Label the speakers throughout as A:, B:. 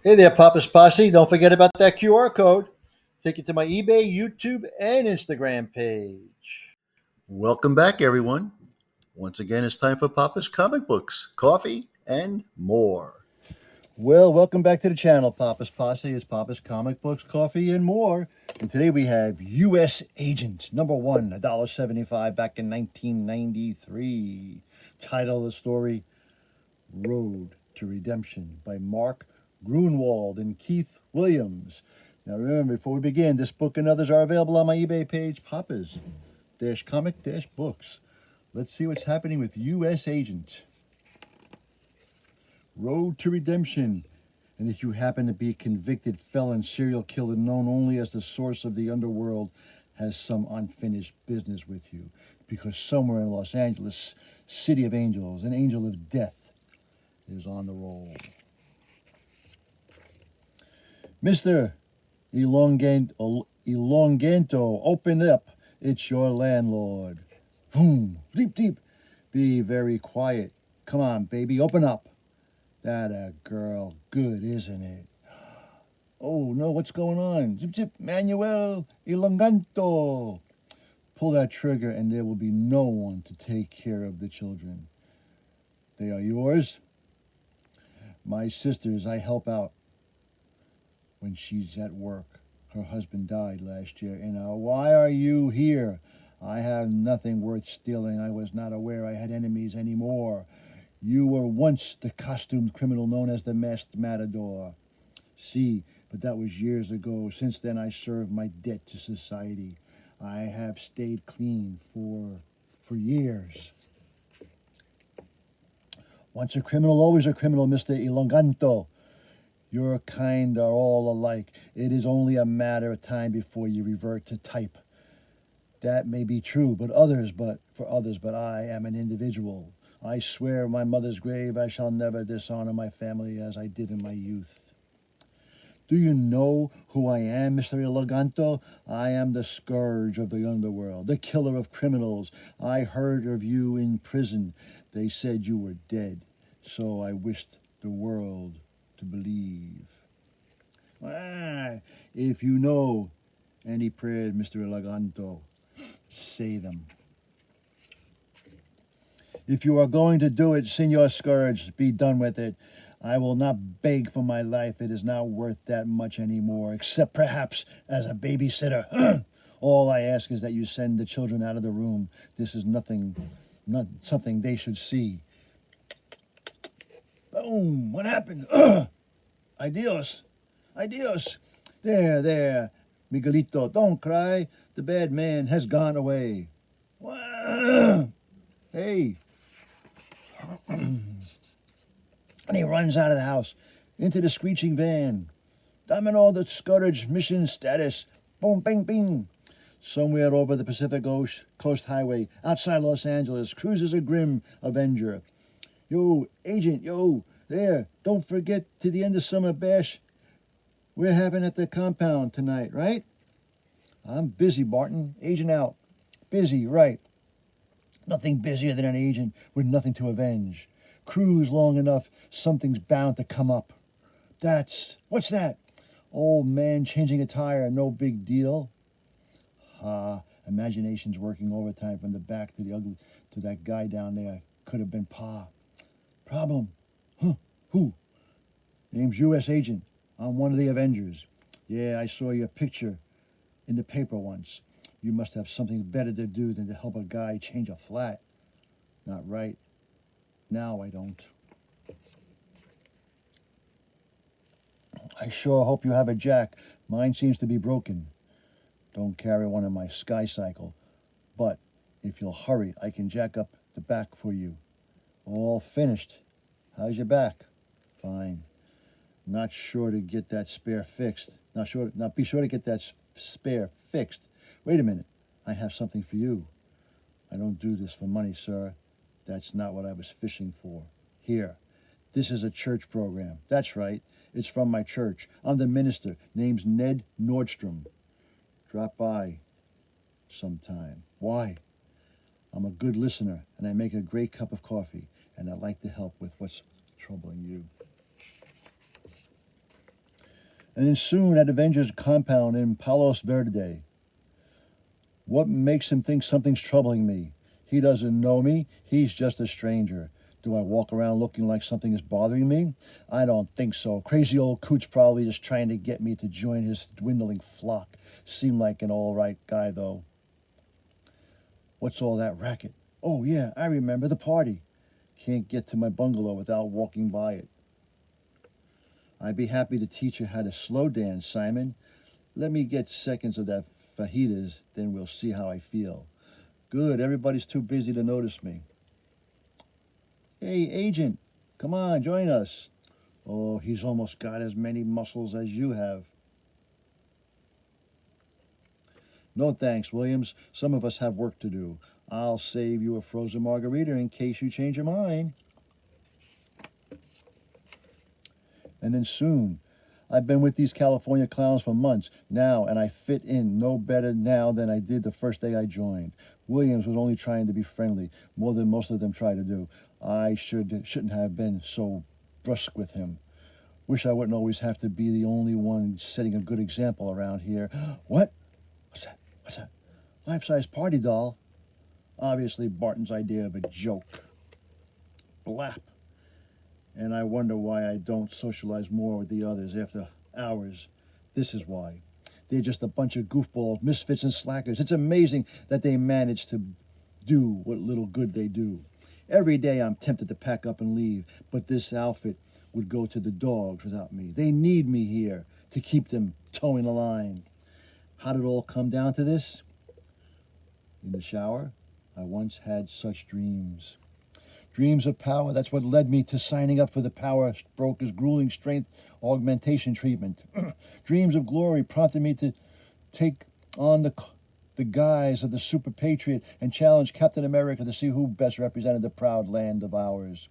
A: Hey there, Papa's Posse. Don't forget about that QR code. Take you to my eBay, YouTube, and Instagram page. Welcome back, everyone. Once again, it's time for Papa's Comic Books, Coffee, and more. Well, welcome back to the channel, Papa's Posse. It's Papa's Comic Books, Coffee, and more. And today we have U.S. Agent, number one, $1.75 back in 1993. Title of the story, Road to Redemption by Mark Grunwald and Keith Williams. Now remember, before we begin, this book and others are available on my eBay page, Papa's-Comic-Books. Let's see what's happening with U.S. Agent. Road to Redemption. And if you happen to be a convicted felon serial killer known only as the source of the underworld, has some unfinished business with you. Because somewhere in Los Angeles, City of Angels, an angel of death is on the roll. Mr. Elonganto, open up. It's your landlord. Boom, deep, deep. Be very quiet. Come on, baby, open up. That a girl. Good, isn't it? Oh, no, what's going on? Zip, zip, Manuel Elonganto. Pull that trigger and there will be no one to take care of the children. They are yours. My sisters, I help out when she's at work. Her husband died last year. And why are you here? I have nothing worth stealing. I was not aware I had enemies anymore. You were once the costumed criminal known as the Masked Matador. See, but that was years ago. Since then, I served my debt to society. I have stayed clean for years. Once a criminal, always a criminal, Mr. Elonganto. Your kind are all alike. It is only a matter of time before you revert to type. That may be true, but for others, I am an individual. I swear on my mother's grave I shall never dishonor my family as I did in my youth. Do you know who I am, Mr. Elonganto? I am the scourge of the underworld, the killer of criminals. I heard of you in prison. They said you were dead, so I wished the world to believe. If you know any prayers, Mr. Elonganto, say them. If you are going to do it, Senor Scourge, be done with it. I will not beg for my life. It is not worth that much anymore, except perhaps as a babysitter. All I ask is that you send the children out of the room. This is not something they should see. Boom! What happened? Adios. Adios. There. Miguelito, don't cry. The bad man has gone away. Hey. And he runs out of the house into the screeching van. Domino the Scourge mission status. Boom, bing, bing. Somewhere over the Pacific Coast Highway, outside Los Angeles, cruises a grim Avenger. Yo, Agent, yo, there. Don't forget to the end of summer bash we're having at the compound tonight, right? I'm busy, Barton. Agent out. Busy, right. Nothing busier than an agent with nothing to avenge. Cruise long enough, something's bound to come up. What's that? Old man changing a tire, no big deal. Imagination's working overtime from the back to that guy down there. Could have been Pa. Problem? Huh? Who? Name's U.S. Agent. I'm one of the Avengers. Yeah, I saw your picture in the paper once. You must have something better to do than to help a guy change a flat. Not right. Now I don't. I sure hope you have a jack. Mine seems to be broken. Don't carry one in my Sky Cycle. But if you'll hurry, I can jack up the back for you. All finished. How's your back? Fine. Not sure to get that spare fixed. Be sure to get that spare fixed. Wait a minute. I have something for you. I don't do this for money, sir. That's not what I was fishing for. Here. This is a church program. That's right. It's from my church. I'm the minister. Name's Ned Nordstrom. Drop by sometime. Why? I'm a good listener, and I make a great cup of coffee, and I like to help with what's troubling you. And then soon at Avengers compound in Palos Verde. What makes him think something's troubling me? He doesn't know me. He's just a stranger. Do I walk around looking like something is bothering me? I don't think so. Crazy old Coot's probably just trying to get me to join his dwindling flock. Seemed like an all right guy, though. What's all that racket? Oh, yeah, I remember the party. Can't get to my bungalow without walking by it. I'd be happy to teach you how to slow dance, Simon. Let me get seconds of that fajitas, then we'll see how I feel. Good, everybody's too busy to notice me. Hey, agent, come on, join us. Oh, he's almost got as many muscles as you have. No thanks, Williams. Some of us have work to do. I'll save you a frozen margarita in case you change your mind. And then soon, I've been with these California clowns for months now, and I fit in no better now than I did the first day I joined. Williams was only trying to be friendly, more than most of them try to do. I shouldn't have been so brusque with him. Wish I wouldn't always have to be the only one setting a good example around here. What? What's that? What's that? Life-size party doll. Obviously Barton's idea of a joke. Blap. And I wonder why I don't socialize more with the others after hours. This is why. They're just a bunch of goofballs, misfits, and slackers. It's amazing that they manage to do what little good they do. Every day I'm tempted to pack up and leave, but this outfit would go to the dogs without me. They need me here to keep them towing the line. How did it all come down to this? In the shower, I once had such dreams. Dreams of power, that's what led me to signing up for the Power Brokers grueling strength augmentation treatment. Dreams of glory prompted me to take on the guise of the super patriot and challenge Captain America to see who best represented the proud land of ours.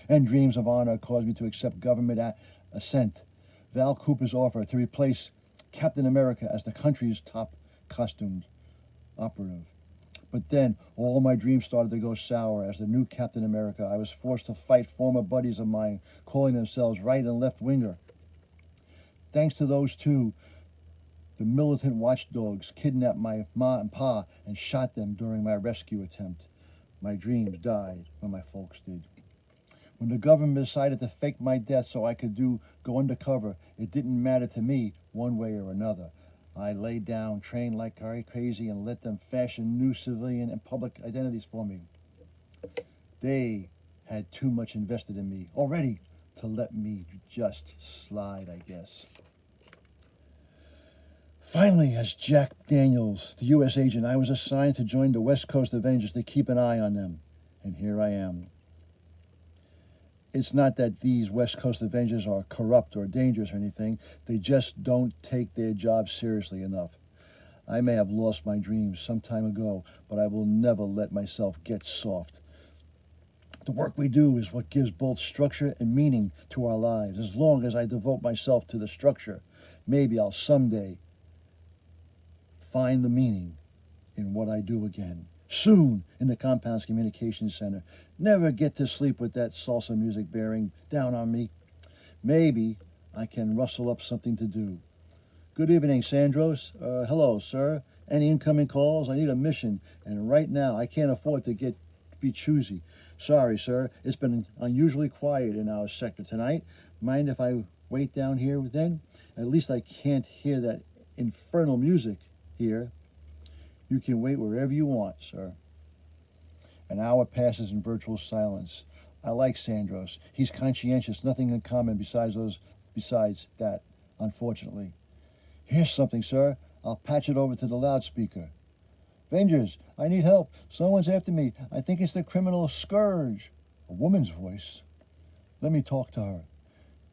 A: And dreams of honor caused me to accept government assent. Val Cooper's offer to replace Captain America as the country's top costumed operative. But then all my dreams started to go sour. As the new Captain America, I was forced to fight former buddies of mine, calling themselves right and left winger. Thanks to those two, the militant watchdogs kidnapped my ma and pa and shot them during my rescue attempt. My dreams died when my folks did. When the government decided to fake my death so I could go undercover, it didn't matter to me one way or another. I laid down, trained like crazy, and let them fashion new civilian and public identities for me. They had too much invested in me already to let me just slide, I guess. Finally, as Jack Daniels, the U.S. agent, I was assigned to join the West Coast Avengers to keep an eye on them. And here I am. It's not that these West Coast Avengers are corrupt or dangerous or anything. They just don't take their job seriously enough. I may have lost my dreams some time ago, but I will never let myself get soft. The work we do is what gives both structure and meaning to our lives. As long as I devote myself to the structure, maybe I'll someday find the meaning in what I do again. Soon in the Compounds Communications Center. Never get to sleep with that salsa music bearing down on me. Maybe I can rustle up something to do. Good evening, Sandros. Hello, sir. Any incoming calls? I need a mission, and right now I can't afford to be choosy. Sorry, sir. It's been unusually quiet in our sector tonight. Mind if I wait down here then? At least I can't hear that infernal music here. You can wait wherever you want, sir. An hour passes in virtual silence. I like Sandros. He's conscientious, nothing in common besides that, unfortunately. Here's something, sir. I'll patch it over to the loudspeaker. Avengers, I need help. Someone's after me. I think it's the criminal Scourge. A woman's voice. Let me talk to her.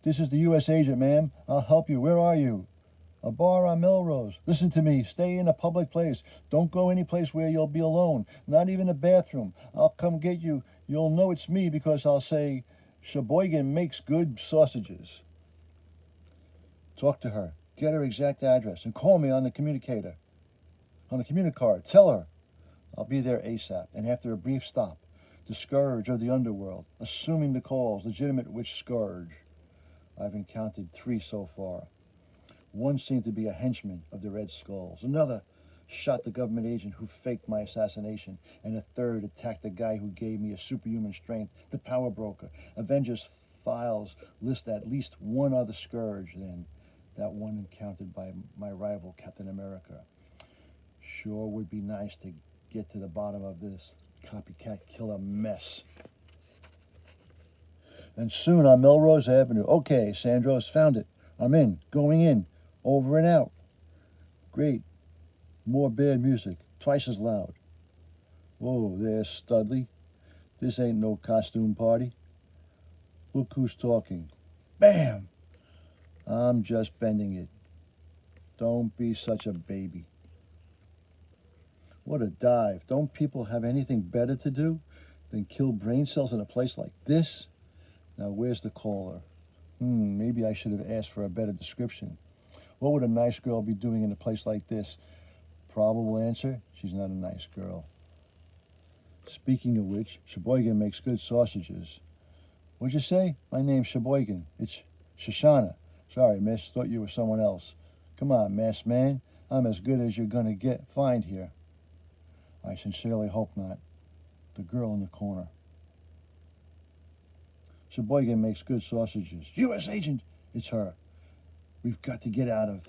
A: This is the U.S. agent, ma'am. I'll help you. Where are you? A bar on Melrose. Listen to me. Stay in a public place. Don't go any place where you'll be alone. Not even a bathroom. I'll come get you. You'll know it's me because I'll say, Sheboygan makes good sausages. Talk to her. Get her exact address and call me on the communicator. On the communicard. Tell her. I'll be there ASAP. And after a brief stop, the Scourge of the underworld, assuming the call's legitimate, which Scourge? I've encountered 3 so far. One seemed to be a henchman of the Red Skulls. Another shot the government agent who faked my assassination. And a third attacked the guy who gave me a superhuman strength, the power broker. Avengers files list at least one other scourge than that one encountered by my rival, Captain America. Sure would be nice to get to the bottom of this copycat killer mess. And soon on Melrose Avenue. Okay, Sandros, found it. I'm in, going in, over and out. Great. More bad music, twice as loud. Whoa, there's Studley. This ain't no costume party. Look who's talking. Bam! I'm just bending it. Don't be such a baby. What a dive. Don't people have anything better to do than kill brain cells in a place like this? Now, where's the caller? Maybe I should have asked for a better description. What would a nice girl be doing in a place like this? Probable answer, she's not a nice girl. Speaking of which, Sheboygan makes good sausages. What'd you say? My name's Sheboygan. It's Shoshana. Sorry, miss, thought you were someone else. Come on, masked man. I'm as good as you're gonna find here. I sincerely hope not. The girl in the corner. Sheboygan makes good sausages. U.S. agent! It's her. We've got to get out of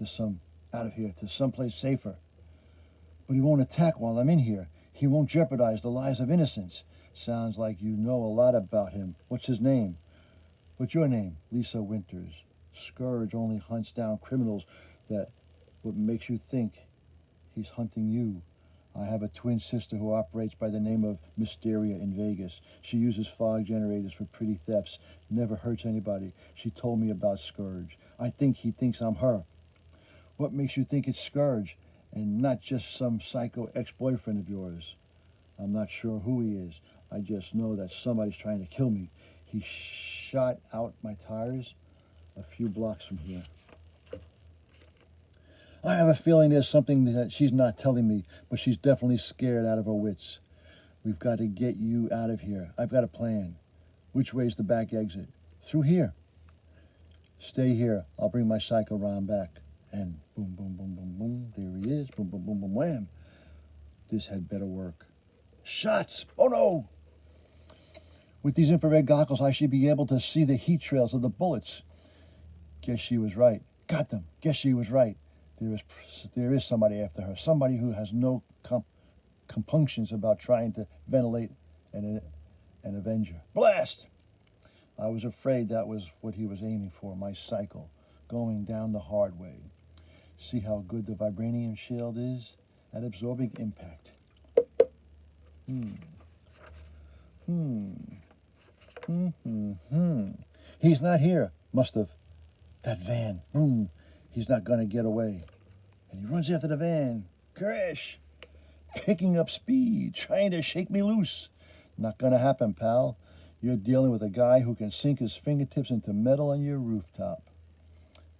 A: here to someplace safer. But he won't attack while I'm in here. He won't jeopardize the lives of innocents. Sounds like you know a lot about him. What's his name? What's your name? Lisa Winters. Scourge only hunts down criminals. What makes you think he's hunting you? I have a twin sister who operates by the name of Mysteria in Vegas. She uses fog generators for petty thefts, never hurts anybody. She told me about Scourge. I think he thinks I'm her. What makes you think it's Scourge and not just some psycho ex-boyfriend of yours? I'm not sure who he is. I just know that somebody's trying to kill me. He shot out my tires a few blocks from here. I have a feeling there's something that she's not telling me, but she's definitely scared out of her wits. We've got to get you out of here. I've got a plan. Which way's the back exit? Through here. Stay here. I'll bring my psycho Ron back. And boom, boom, boom, boom, boom. There he is. Boom, boom, boom, boom, wham. This had better work. Shots! Oh no! With these infrared goggles, I should be able to see the heat trails of the bullets. Guess she was right. Got them. Guess she was right. There is somebody after her. Somebody who has no compunctions about trying to ventilate an Avenger. Blast! I was afraid that was what he was aiming for, my cycle, going down the hard way. See how good the vibranium shield is at absorbing impact. He's not here. Must have. That van. He's not going to get away. And he runs after the van. Crash! Picking up speed, trying to shake me loose. Not going to happen, pal. You're dealing with a guy who can sink his fingertips into metal on your rooftop.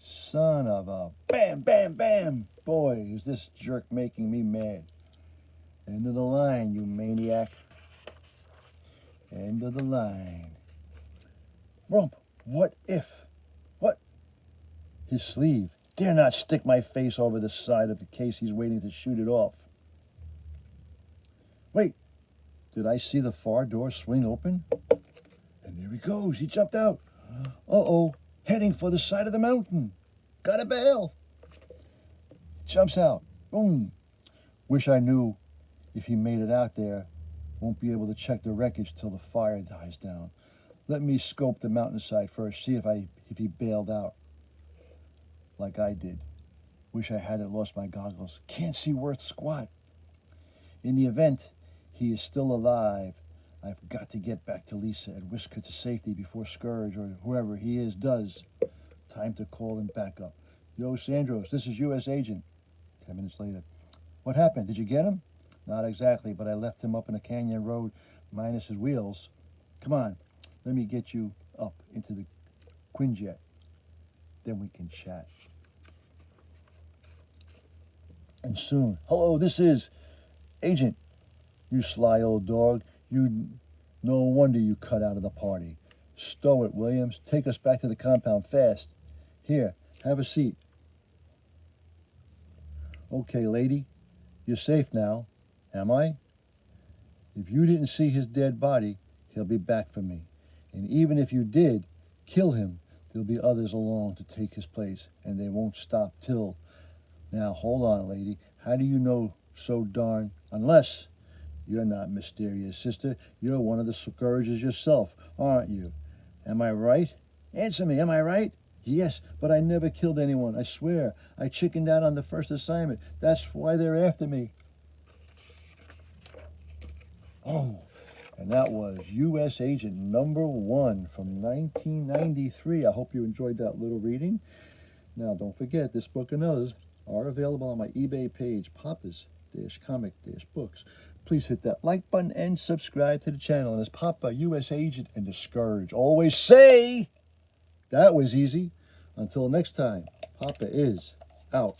A: Son of a... Bam, bam, bam! Boy, is this jerk making me mad. End of the line, you maniac. End of the line. Rump, what if? What? His sleeve. Dare not stick my face over the side of the case. He's waiting to shoot it off. Wait, did I see the far door swing open? And there he goes. He jumped out. Uh-oh, heading for the side of the mountain. Gotta bail. Jumps out. Boom. Wish I knew if he made it out there. Won't be able to check the wreckage till the fire dies down. Let me scope the mountainside first, see if he bailed out. Like I did. Wish I hadn't lost my goggles. Can't see worth squat. In the event he is still alive, I've got to get back to Lisa and whisk her to safety before Scourge or whoever he is does. Time to call him back up. Yo, Sandros, this is U.S. agent. 10 minutes later. What happened? Did you get him? Not exactly, but I left him up in a canyon road minus his wheels. Come on, let me get you up into the Quinjet. Then we can chat. And soon, hello, this is Agent. You sly old dog. No wonder you cut out of the party. Stow it, Williams. Take us back to the compound fast. Here, have a seat. Okay, lady, you're safe now, am I? If you didn't see his dead body, he'll be back for me. And even if you did kill him, there'll be others along to take his place, and they won't stop till. Now, hold on, lady. How do you know so darn? Unless you're not mysterious, sister. You're one of the scourges yourself, aren't you? Am I right? Answer me, am I right? Yes, but I never killed anyone, I swear. I chickened out on the first assignment. That's why they're after me. Oh, and that was U.S. Agent Number 1 from 1993. I hope you enjoyed that little reading. Now, don't forget, this book and others are available on my eBay page, Papa's-Comic-Books. Please hit that like button and subscribe to the channel. And as Papa, U.S. Agent, and the Scourge always say, that was easy. Until next time, Papa is out.